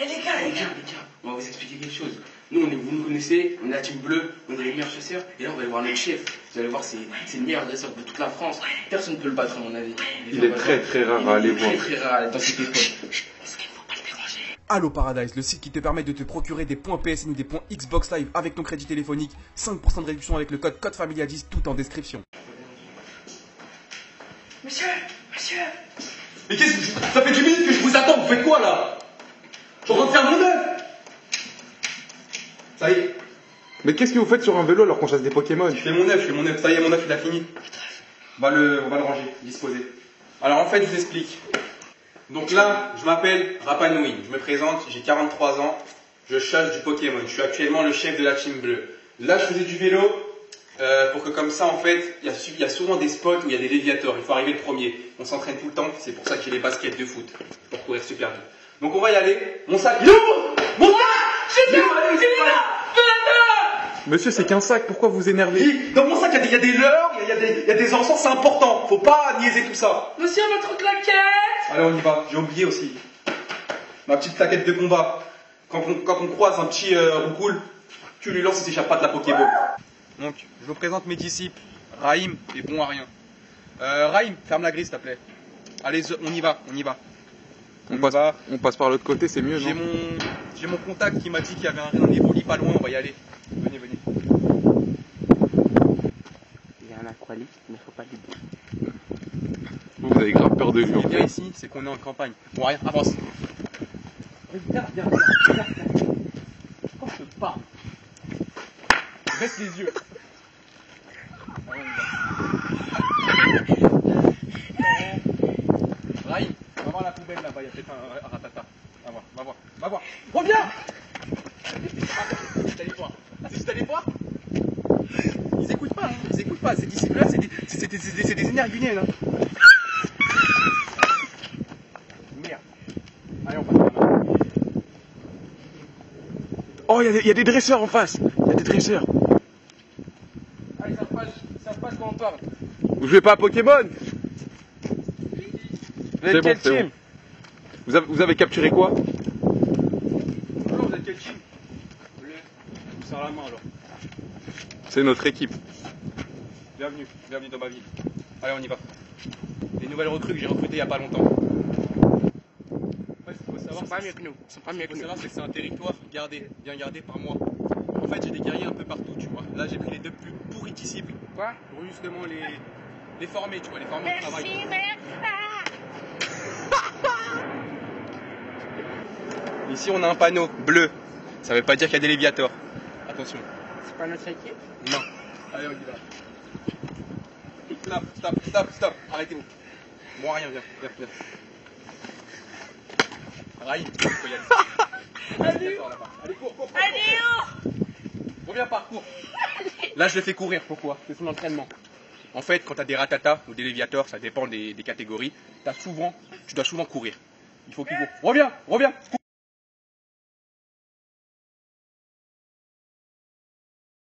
Eh les gars, on va vous expliquer quelque chose. Nous, vous nous connaissez, on est la team bleue, on est les meilleurs chasseurs. Et là, on va aller voir notre chef. Vous allez voir, c'est le meilleur dresseur de toute la France. Personne ne peut le battre, à mon avis. Il est très très rare à aller voir. Très rare à aller dans cette école. Allo Paradise, le site qui te permet de te procurer des points PSN ou des points Xbox Live avec ton crédit téléphonique. 5% de réduction avec le code CODEFAMILIA10, tout en description. Monsieur. Mais qu'est-ce que ça fait 10 minutes que je vous attends, vous faites quoi là? Je suis en train de faire mon œuf. Ça y est. Mais qu'est-ce que vous faites sur un vélo alors qu'on chasse des Pokémon? Je fais mon œuf. Ça y est, mon œuf il a fini. On va le ranger, disposer. Alors en fait, je vous explique. Donc là, je m'appelle Rapanouine. Je me présente, j'ai 43 ans. Je chasse du Pokémon. Je suis actuellement le chef de la team bleue. Là, je faisais du vélo pour que comme ça, en fait, il y a souvent des spots où il y a des déviateurs. Il faut arriver le premier. On s'entraîne tout le temps. C'est pour ça que j'ai les baskets de foot. Pour courir super vite. Donc on va y aller. Mon sac. Il est où? Mon sac! J'ai là! Monsieur, c'est qu'un sac, pourquoi vous énervez? Dans mon sac, il y a des leurres, il y a des encens, c'est important. Faut pas niaiser tout ça. Monsieur, votre claquette. Allez, on y va. J'ai oublié aussi. Ma petite plaquette de combat. Quand on croise un petit roucoule, tu lui lances et s'échappe pas de la Pokéball. Donc, je vous présente mes disciples. Raïm est bon à rien. Raïm, ferme la grille s'il te plaît. Allez, on y va. On passe par l'autre côté, c'est mieux, non? J'ai mon contact qui m'a dit qu'il y avait un Évoli pas loin, on va y aller. Venez. Il y a un aqualit, mais faut pas lui dire. Vous avez grave peur de lui. Ce qui est bien ici, c'est qu'on est en campagne. Bon, rien, avance. Viens. Quand je te parle, baisse les yeux. Raïm, va voir la poubelle là-bas, il y a peut-être un ratata. Va voir. Reviens! C'est juste aller voir. Ils écoutent pas, ces disciples-là, c'est des énergumènes. Merde. Allez, on passe par là. Oh, il y a des dresseurs en face. Il y a des dresseurs. Ah, ils savent pas de quoi on parle. Vous jouez pas à Pokémon? Vous êtes quel team? Vous avez capturé quoi? Alors, vous êtes quel team? Bleu. Je vous serre la main alors. C'est notre équipe. Bienvenue dans ma ville. Allez, on y va. Des nouvelles recrues que j'ai recrutées il n'y a pas longtemps. Ce qu'il faut savoir, c'est que c'est un territoire bien gardé par moi. En fait, j'ai des guerriers un peu partout, tu vois. Là, j'ai pris les deux plus pourris disciples. Quoi? Pour justement les former, tu vois, les former au travail. Ici, on a un panneau bleu. Ça veut pas dire qu'il y a des léviators. Attention. C'est pas notre équipe? Non. Allez, on y va. Stop. Arrêtez-vous. Moi, rien, viens. Raïm, il faut y aller. Allez, cours. Reviens par, cours. Là, je le fais courir. Pourquoi? C'est son entraînement. En fait, quand tu as des ratatas ou des léviators, ça dépend des catégories, tu dois souvent courir. Il faut qu'il court. Reviens, cours.